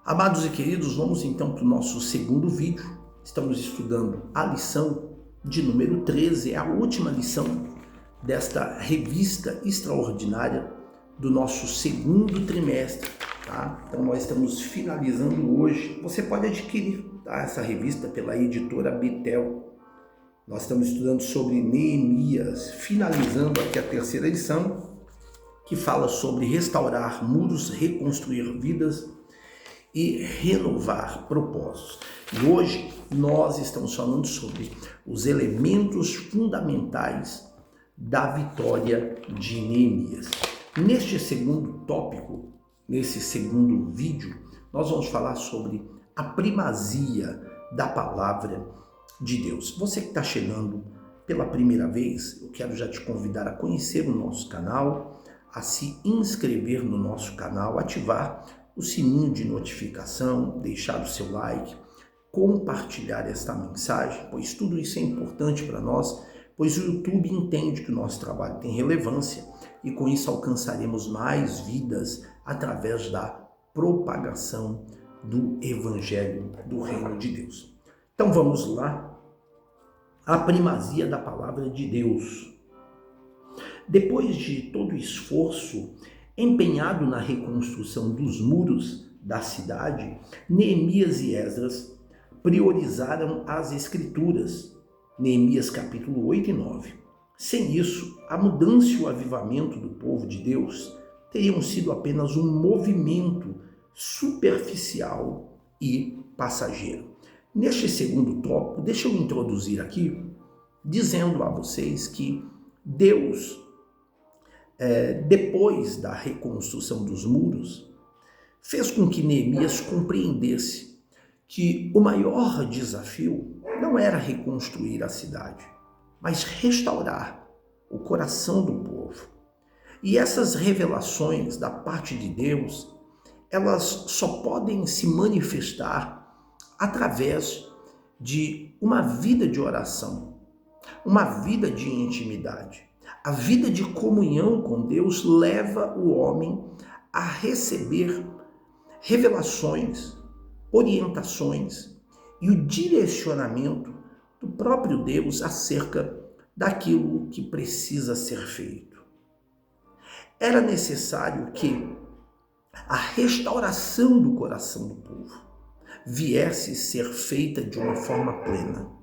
Amados e queridos, vamos então para o nosso segundo vídeo. Estamos estudando a lição de número 13, é a última lição desta revista extraordinária do nosso segundo trimestre. Tá? Então nós estamos finalizando hoje. Você pode adquirir essa revista pela editora Betel. Nós estamos estudando sobre Neemias, finalizando aqui a terceira lição, que fala sobre restaurar muros, reconstruir vidas e renovar propósitos. E hoje nós estamos falando sobre os elementos fundamentais da vitória de Neemias. Neste segundo tópico, nesse segundo vídeo, nós vamos falar sobre a primazia da palavra de Deus. Você que está chegando pela primeira vez, eu quero já te convidar a conhecer o nosso canal, a se inscrever no nosso canal, ativar o sininho de notificação, deixar o seu like, compartilhar esta mensagem, pois tudo isso é importante para nós, pois o YouTube entende que o nosso trabalho tem relevância e com isso alcançaremos mais vidas através da propagação do Evangelho do Reino de Deus. Então vamos lá, a primazia da palavra de Deus. Depois de todo o esforço empenhado na reconstrução dos muros da cidade, Neemias e Esdras priorizaram as escrituras, Neemias capítulo 8 e 9. Sem isso, a mudança e o avivamento do povo de Deus teriam sido apenas um movimento superficial e passageiro. Neste segundo tópico, deixa eu introduzir aqui, dizendo a vocês que Deus, depois da reconstrução dos muros, fez com que Neemias compreendesse que o maior desafio não era reconstruir a cidade, mas restaurar o coração do povo. E essas revelações da parte de Deus, elas só podem se manifestar através de uma vida de oração, uma vida de intimidade. A vida de comunhão com Deus leva o homem a receber revelações, orientações e o direcionamento do próprio Deus acerca daquilo que precisa ser feito. Era necessário que a restauração do coração do povo viesse ser feita de uma forma plena.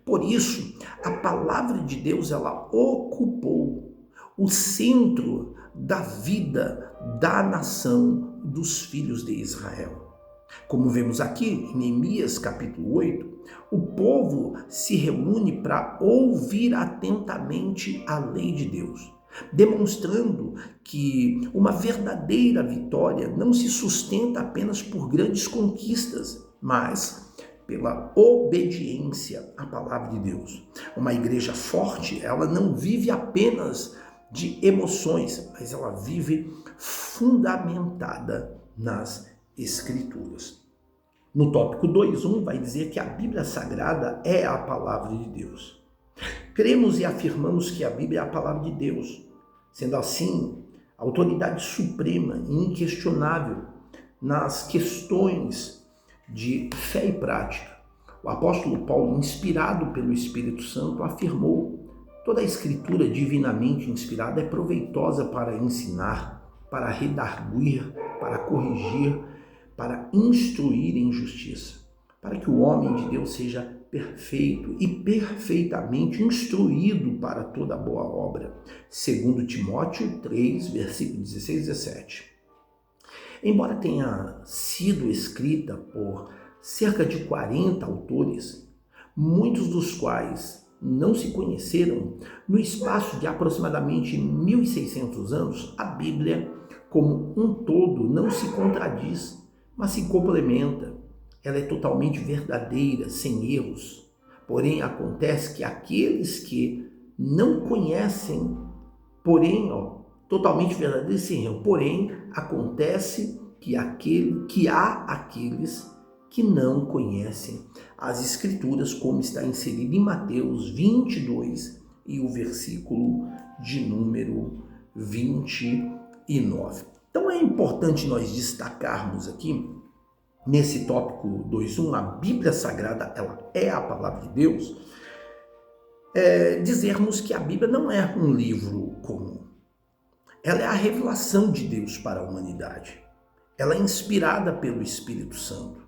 Por isso, a palavra de Deus, ela ocupou o centro da vida da nação dos filhos de Israel. Como vemos aqui em Neemias capítulo 8, o povo se reúne para ouvir atentamente a lei de Deus, demonstrando que uma verdadeira vitória não se sustenta apenas por grandes conquistas, mas pela obediência à palavra de Deus. Uma igreja forte, ela não vive apenas de emoções, mas ela vive fundamentada nas Escrituras. No tópico 2.1 vai dizer que a Bíblia Sagrada é a palavra de Deus. Cremos e afirmamos que a Bíblia é a palavra de Deus. Sendo assim, a autoridade suprema e inquestionável nas questões de fé e prática. O apóstolo Paulo, inspirado pelo Espírito Santo, afirmou: toda a escritura divinamente inspirada é proveitosa para ensinar, para redarguir, para corrigir, para instruir em justiça, para que o homem de Deus seja perfeito e perfeitamente instruído para toda boa obra. 2 Timóteo 3, versículo 16 e 17. Embora tenha sido escrita por cerca de 40 autores, muitos dos quais não se conheceram, no espaço de aproximadamente 1.600 anos, a Bíblia, como um todo, não se contradiz, mas se complementa. Ela é totalmente verdadeira, sem erros. Porém, acontece que aqueles que não conhecem, totalmente verdadeiro, sem erro. Porém, acontece que há aqueles que não conhecem as Escrituras, como está inserido em Mateus 22 e o versículo de número 29. Então é importante nós destacarmos aqui nesse tópico 2.1, a Bíblia Sagrada, ela é a palavra de Deus, dizermos que a Bíblia não é um livro comum. Ela é a revelação de Deus para a humanidade. Ela é inspirada pelo Espírito Santo.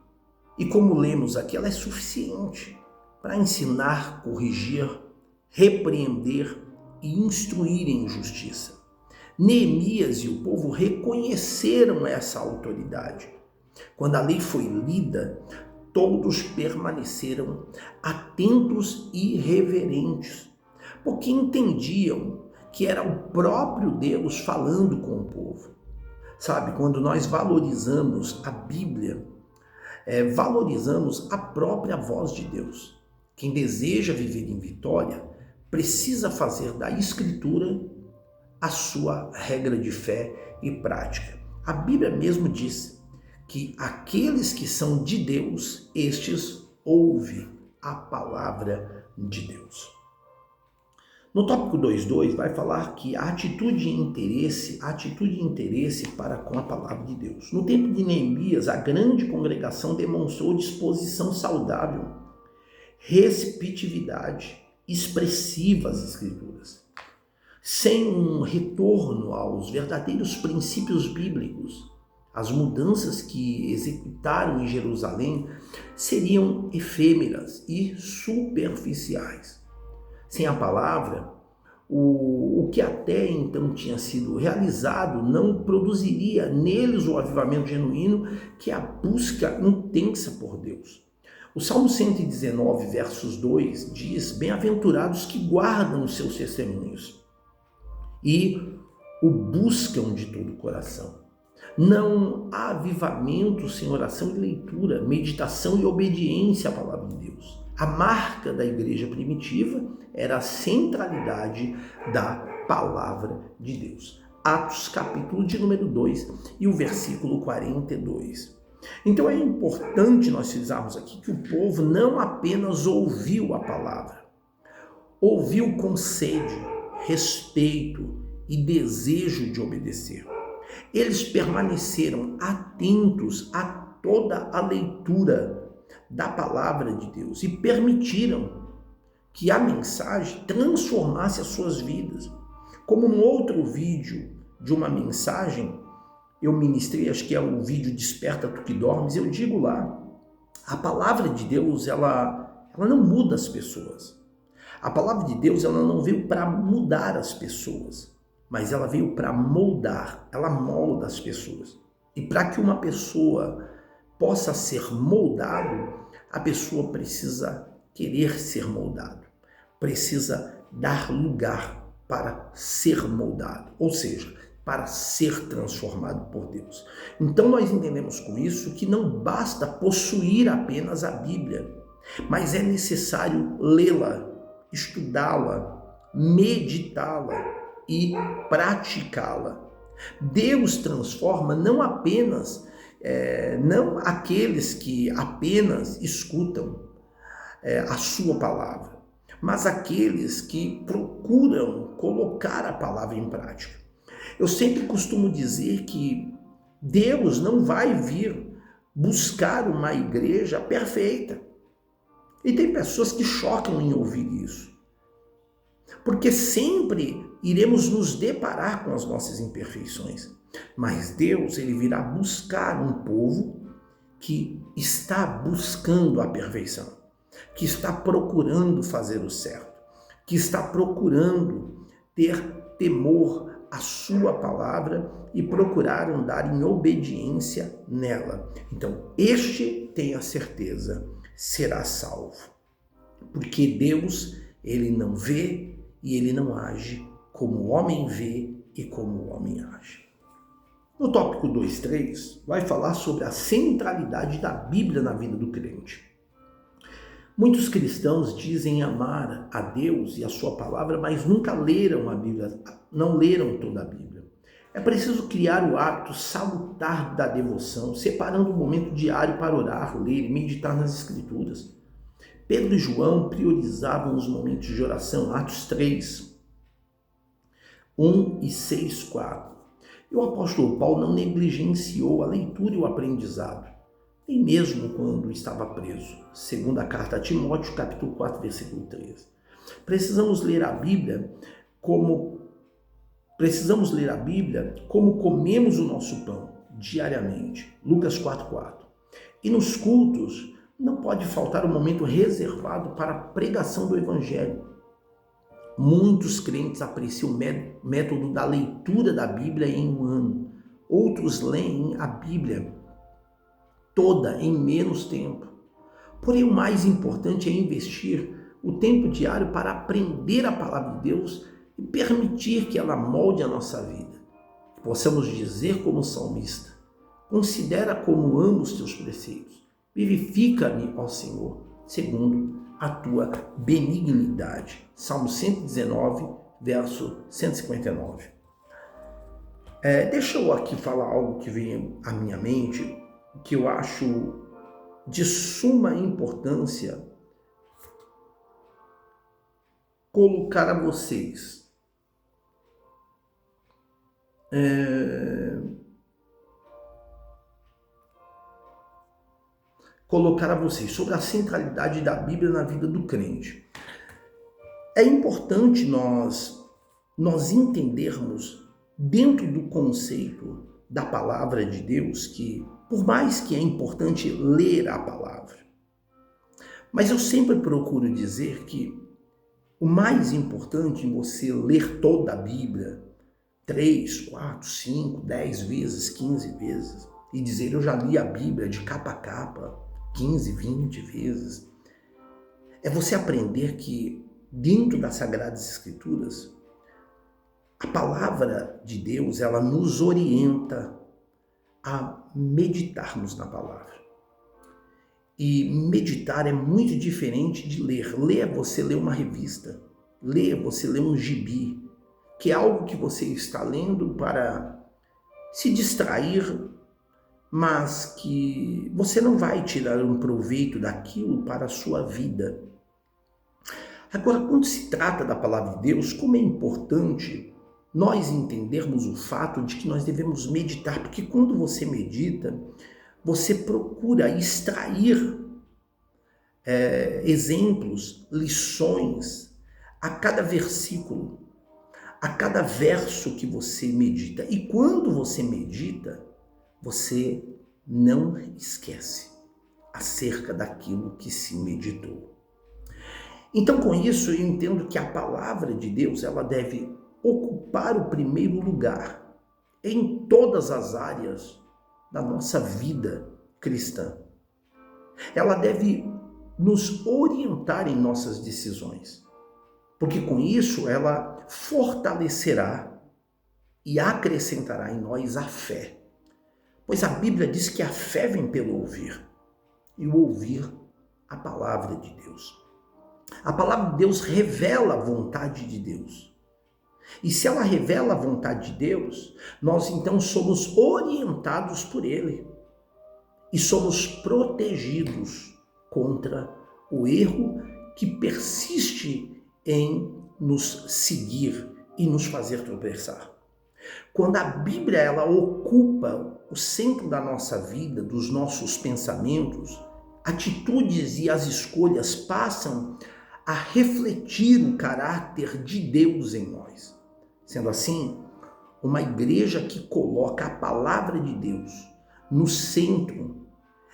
E como lemos aqui, ela é suficiente para ensinar, corrigir, repreender e instruir em justiça. Neemias e o povo reconheceram essa autoridade. Quando a lei foi lida, todos permaneceram atentos e reverentes, porque entendiam que era o próprio Deus falando com o povo. Sabe, quando nós valorizamos a Bíblia, valorizamos a própria voz de Deus. Quem deseja viver em vitória precisa fazer da Escritura a sua regra de fé e prática. A Bíblia mesmo diz que aqueles que são de Deus, estes ouvem a palavra de Deus. No tópico 2.2 vai falar que a atitude e interesse para com a palavra de Deus. No tempo de Neemias, a grande congregação demonstrou disposição saudável, receptividade expressiva às Escrituras. Sem um retorno aos verdadeiros princípios bíblicos, as mudanças que executaram em Jerusalém seriam efêmeras e superficiais. Sem a palavra, o que até então tinha sido realizado não produziria neles o avivamento genuíno, que é a busca intensa por Deus. O Salmo 119, versos 2 diz: bem-aventurados que guardam os seus testemunhos e o buscam de todo o coração. Não há avivamento sem oração e leitura, meditação e obediência à palavra de Deus. A marca da igreja primitiva era a centralidade da palavra de Deus. Atos, capítulo de número 2 e o versículo 42. Então é importante nós frisarmos aqui que o povo não apenas ouviu a palavra, ouviu com sede, respeito e desejo de obedecer. Eles permaneceram atentos a toda a leitura da palavra de Deus e permitiram que a mensagem transformasse as suas vidas. Como um outro vídeo de uma mensagem, eu ministrei, acho que é o vídeo Desperta Tu Que Dormes, eu digo lá, a palavra de Deus, ela não muda as pessoas. A palavra de Deus, ela não veio para mudar as pessoas, mas ela veio para moldar, ela molda as pessoas. E para que uma pessoa possa ser moldado, a pessoa precisa querer ser moldado, precisa dar lugar para ser moldado, ou seja, para ser transformado por Deus. Então nós entendemos com isso que não basta possuir apenas a Bíblia, mas é necessário lê-la, estudá-la, meditá-la e praticá-la. Deus transforma não aqueles que apenas escutam a sua palavra, mas aqueles que procuram colocar a palavra em prática. Eu sempre costumo dizer que Deus não vai vir buscar uma igreja perfeita. E tem pessoas que chocam em ouvir isso, porque sempre iremos nos deparar com as nossas imperfeições. Mas Deus, ele virá buscar um povo que está buscando a perfeição, que está procurando fazer o certo, que está procurando ter temor à sua palavra e procurar andar em obediência nela. Então, este, tenha certeza, será salvo. Porque Deus, ele não vê e ele não age como o homem vê e como o homem age. No tópico 2.3, vai falar sobre a centralidade da Bíblia na vida do crente. Muitos cristãos dizem amar a Deus e a sua palavra, mas nunca leram a Bíblia, não leram toda a Bíblia. É preciso criar o hábito salutar da devoção, separando um momento diário para orar, ler e meditar nas Escrituras. Pedro e João priorizavam os momentos de oração, Atos 3, 1 e 6:4. E o apóstolo Paulo não negligenciou a leitura e o aprendizado. nem mesmo quando estava preso. Segunda carta a Timóteo, capítulo 4, versículo 13. Precisamos ler a Bíblia como comemos o nosso pão diariamente. Lucas 4:4. E nos cultos não pode faltar um momento reservado para a pregação do Evangelho. Muitos crentes apreciam o método da leitura da Bíblia em um ano. Outros leem a Bíblia toda em menos tempo. Porém, o mais importante é investir o tempo diário para aprender a palavra de Deus e permitir que ela molde a nossa vida. Que possamos dizer como salmista: considera como amo os teus preceitos. Vivifica-me, ó Senhor, segundo a tua benignidade. Salmo 119, verso 159. Deixa eu aqui falar algo que vem à minha mente, que eu acho de suma importância colocar a vocês. Sobre a centralidade da Bíblia na vida do crente. É importante nós entendermos, dentro do conceito da palavra de Deus, que por mais que é importante ler a palavra, mas eu sempre procuro dizer que o mais importante em você ler toda a Bíblia 3, 4, 5, 10 vezes, 15 vezes, e dizer: eu já li a Bíblia de capa a capa 15, 20 vezes, é você aprender que dentro das Sagradas Escrituras, a palavra de Deus, ela nos orienta a meditarmos na palavra. E meditar é muito diferente de ler. Ler é você ler uma revista. Ler é você ler um gibi, que é algo que você está lendo para se distrair, mas que você não vai tirar um proveito daquilo para a sua vida. Agora, quando se trata da palavra de Deus, como é importante nós entendermos o fato de que nós devemos meditar, porque quando você medita, você procura extrair exemplos, lições a cada versículo, a cada verso que você medita. E quando você medita, você não esquece acerca daquilo que se meditou. Então, com isso, eu entendo que a palavra de Deus, ela deve ocupar o primeiro lugar em todas as áreas da nossa vida cristã. Ela deve nos orientar em nossas decisões, porque com isso ela fortalecerá e acrescentará em nós a fé. Pois a Bíblia diz que a fé vem pelo ouvir, e o ouvir a palavra de Deus. A palavra de Deus revela a vontade de Deus. E se ela revela a vontade de Deus, nós então somos orientados por Ele. E somos protegidos contra o erro que persiste em nos seguir e nos fazer tropeçar. Quando a Bíblia ela ocupa o centro da nossa vida, dos nossos pensamentos, atitudes e as escolhas passam a refletir o caráter de Deus em nós. Sendo assim, uma igreja que coloca a palavra de Deus no centro,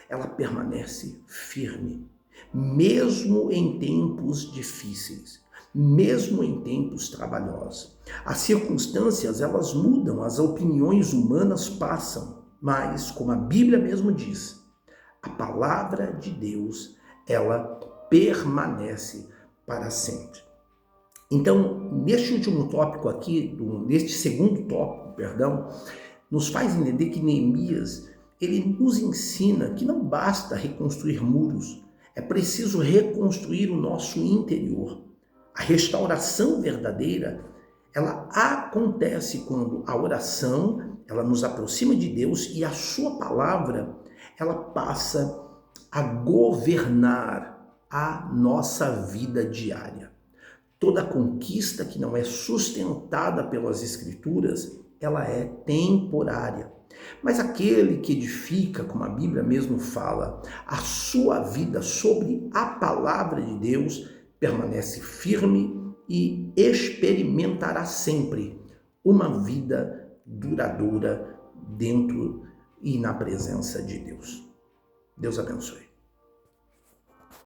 ela permanece firme, mesmo em tempos difíceis, mesmo em tempos trabalhosos. As circunstâncias, elas mudam, as opiniões humanas passam, mas, como a Bíblia mesmo diz, a palavra de Deus, ela permanece para sempre. Então, neste último tópico aqui, neste segundo tópico, nos faz entender que Neemias, ele nos ensina que não basta reconstruir muros, é preciso reconstruir o nosso interior. A restauração verdadeira, ela acontece quando a oração, ela nos aproxima de Deus e a sua palavra, ela passa a governar a nossa vida diária. Toda conquista que não é sustentada pelas Escrituras, ela é temporária. Mas aquele que edifica, como a Bíblia mesmo fala, a sua vida sobre a palavra de Deus, permanece firme e experimentará sempre uma vida duradoura dentro e na presença de Deus. Deus abençoe.